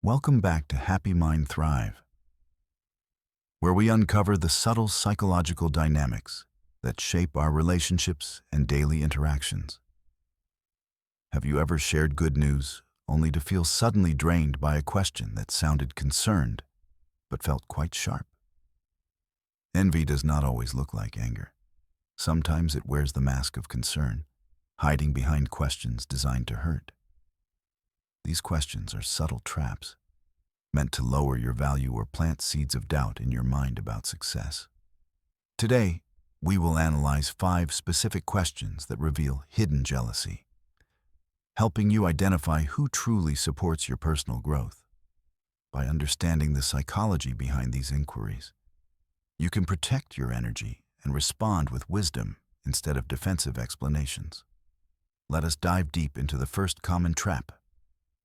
Welcome back to Happy Mind Thrive, where we uncover the subtle psychological dynamics that shape our relationships and daily interactions. Have you ever shared good news only to feel suddenly drained by a question that sounded concerned but felt quite sharp? Envy does not always look like anger. Sometimes it wears the mask of concern, hiding behind questions designed to hurt. These questions are subtle traps, meant to lower your value or plant seeds of doubt in your mind about success. Today, we will analyze 5 specific questions that reveal hidden jealousy, helping you identify who truly supports your personal growth. By understanding the psychology behind these inquiries, you can protect your energy and respond with wisdom instead of defensive explanations. Let us dive deep into the first common trap,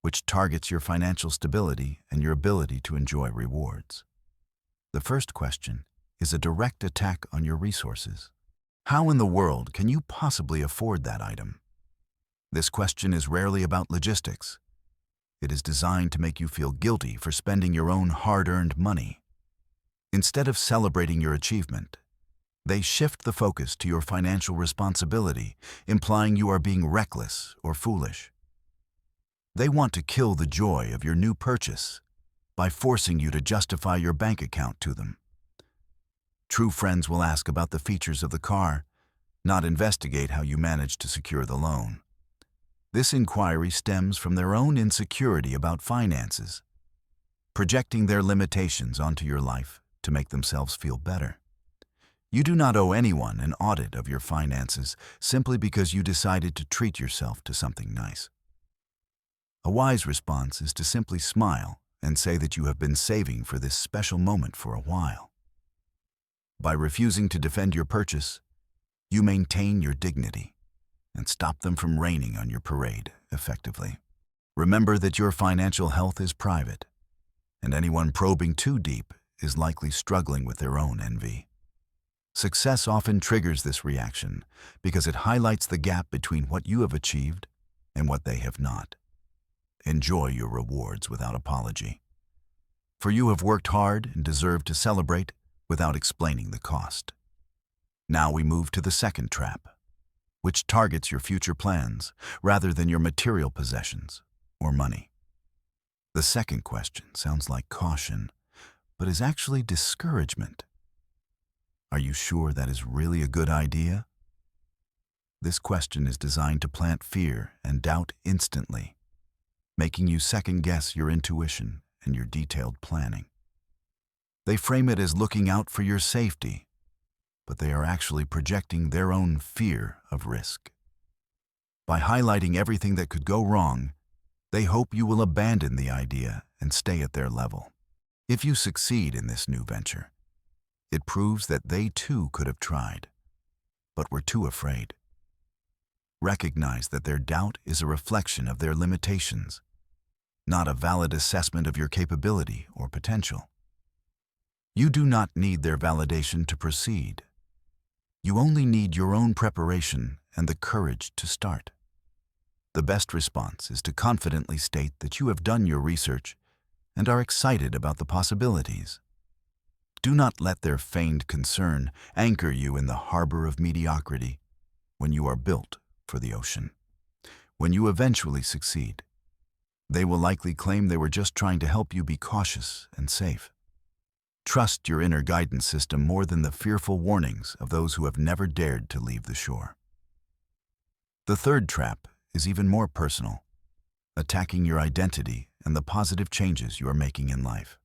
which targets your financial stability and your ability to enjoy rewards. The first question is a direct attack on your resources. How in the world can you possibly afford that item? This question is rarely about logistics. It is designed to make you feel guilty for spending your own hard-earned money. Instead of celebrating your achievement, they shift the focus to your financial responsibility, implying you are being reckless or foolish. They want to kill the joy of your new purchase by forcing you to justify your bank account to them. True friends will ask about the features of the car, not investigate how you managed to secure the loan. This inquiry stems from their own insecurity about finances, projecting their limitations onto your life to make themselves feel better. You do not owe anyone an audit of your finances simply because you decided to treat yourself to something nice. A wise response is to simply smile and say that you have been saving for this special moment for a while. By refusing to defend your purchase, you maintain your dignity and stop them from raining on your parade effectively. Remember that your financial health is private, and anyone probing too deep is likely struggling with their own envy. Success often triggers this reaction because it highlights the gap between what you have achieved and what they have not. Enjoy your rewards without apology, for you have worked hard and deserve to celebrate without explaining the cost. Now we move to the second trap, which targets your future plans rather than your material possessions or money. The second question sounds like caution, but is actually discouragement. Are you sure that is really a good idea? This question is designed to plant fear and doubt instantly, making you second-guess your intuition and your detailed planning. They frame it as looking out for your safety, but they are actually projecting their own fear of risk. By highlighting everything that could go wrong, they hope you will abandon the idea and stay at their level. If you succeed in this new venture, it proves that they too could have tried, but were too afraid. Recognize that their doubt is a reflection of their limitations, not a valid assessment of your capability or potential. You do not need their validation to proceed. You only need your own preparation and the courage to start. The best response is to confidently state that you have done your research and are excited about the possibilities. Do not let their feigned concern anchor you in the harbor of mediocrity when you are built for the ocean. When you eventually succeed, they will likely claim they were just trying to help you be cautious and safe. Trust your inner guidance system more than the fearful warnings of those who have never dared to leave the shore. The third trap is even more personal, attacking your identity and the positive changes you are making in life.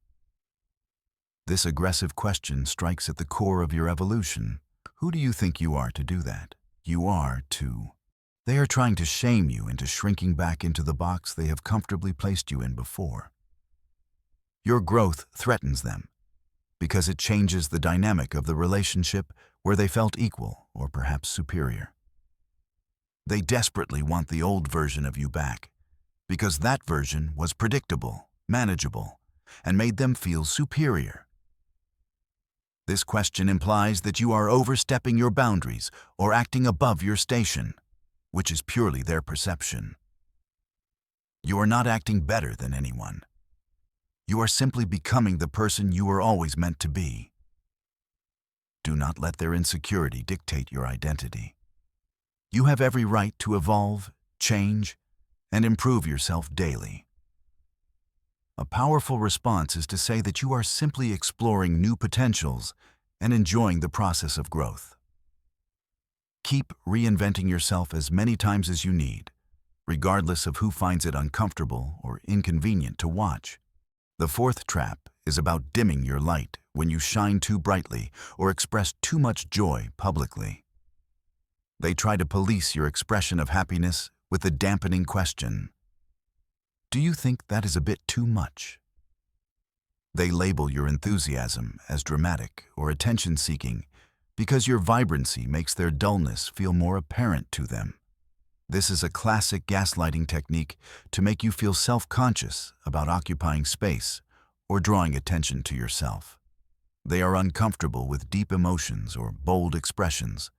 This aggressive question strikes at the core of your evolution. Who do you think you are to do that? You are to. They are trying to shame you into shrinking back into the box they have comfortably placed you in before. Your growth threatens them because it changes the dynamic of the relationship where they felt equal or perhaps superior. They desperately want the old version of you back because that version was predictable, manageable, and made them feel superior. This question implies that you are overstepping your boundaries or acting above your station, which is purely their perception. You are not acting better than anyone. You are simply becoming the person you were always meant to be. Do not let their insecurity dictate your identity. You have every right to evolve, change, and improve yourself daily. A powerful response is to say that you are simply exploring new potentials and enjoying the process of growth. Keep reinventing yourself as many times as you need, regardless of who finds it uncomfortable or inconvenient to watch. The fourth trap is about dimming your light when you shine too brightly or express too much joy publicly. They try to police your expression of happiness with a dampening question. Do you think that is a bit too much? They label your enthusiasm as dramatic or attention-seeking because your vibrancy makes their dullness feel more apparent to them. This is a classic gaslighting technique to make you feel self-conscious about occupying space or drawing attention to yourself. They are uncomfortable with deep emotions or bold expressions,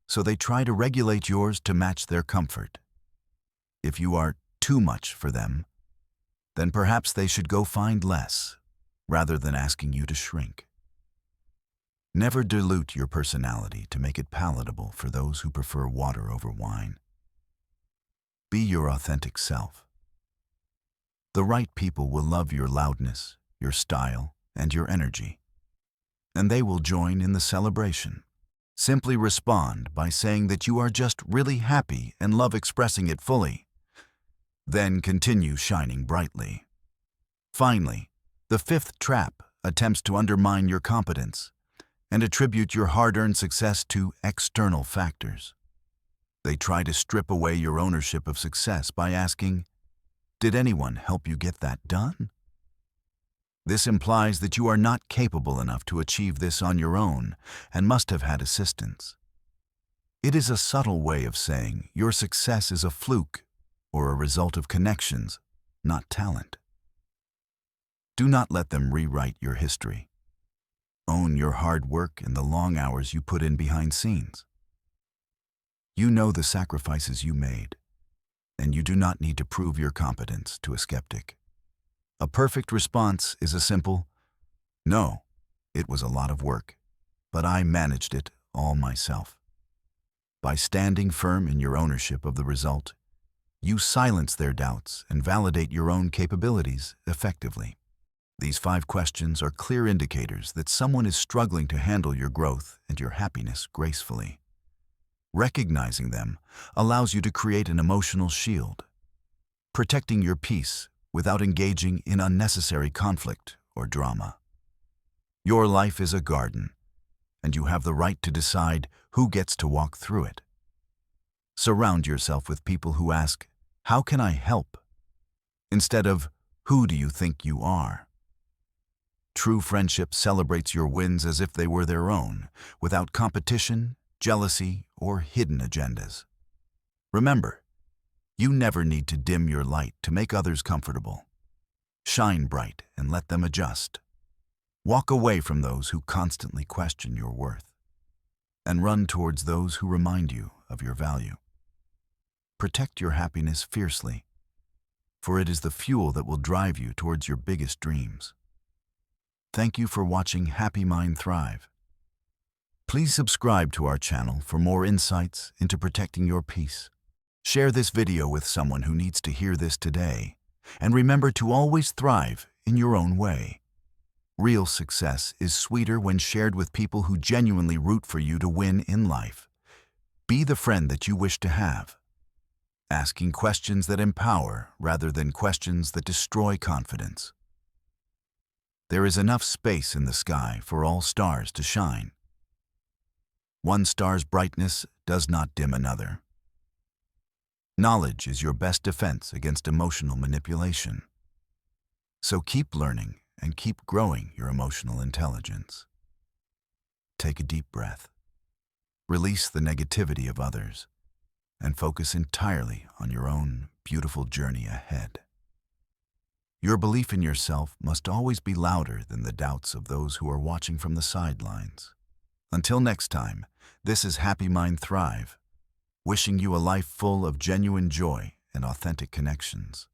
so they try to regulate yours to match their comfort. If you are too much for them, then perhaps they should go find less, rather than asking you to shrink. Never dilute your personality to make it palatable for those who prefer water over wine. Be your authentic self. The right people will love your loudness, your style, and your energy, and they will join in the celebration. Simply respond by saying that you are just really happy and love expressing it fully. Then continue shining brightly. Finally, the fifth trap attempts to undermine your competence and attribute your hard-earned success to external factors. They try to strip away your ownership of success by asking, "Did anyone help you get that done?" This implies that you are not capable enough to achieve this on your own and must have had assistance. It is a subtle way of saying your success is a fluke or a result of connections, not talent. Do not let them rewrite your history. Own your hard work and the long hours you put in behind scenes. You know the sacrifices you made, and you do not need to prove your competence to a skeptic. A perfect response is a simple, "No, it was a lot of work, but I managed it all myself." By standing firm in your ownership of the result, you silence their doubts and validate your own capabilities effectively. These 5 questions are clear indicators that someone is struggling to handle your growth and your happiness gracefully. Recognizing them allows you to create an emotional shield, protecting your peace without engaging in unnecessary conflict or drama. Your life is a garden, and you have the right to decide who gets to walk through it. Surround yourself with people who ask, "How can I help?" instead of, "Who do you think you are?" True friendship celebrates your wins as if they were their own, without competition, jealousy, or hidden agendas. Remember, you never need to dim your light to make others comfortable. Shine bright and let them adjust. Walk away from those who constantly question your worth, and run towards those who remind you of your value. Protect your happiness fiercely, for it is the fuel that will drive you towards your biggest dreams. Thank you for watching Happy Mind Thrive. Please subscribe to our channel for more insights into protecting your peace. Share this video with someone who needs to hear this today, and remember to always thrive in your own way. Real success is sweeter when shared with people who genuinely root for you to win in life. Be the friend that you wish to have, asking questions that empower rather than questions that destroy confidence. There is enough space in the sky for all stars to shine. One star's brightness does not dim another. Knowledge is your best defense against emotional manipulation. So keep learning and keep growing your emotional intelligence. Take a deep breath. Release the negativity of others and focus entirely on your own beautiful journey ahead. Your belief in yourself must always be louder than the doubts of those who are watching from the sidelines. Until next time, this is Happy Mind Thrive, wishing you a life full of genuine joy and authentic connections.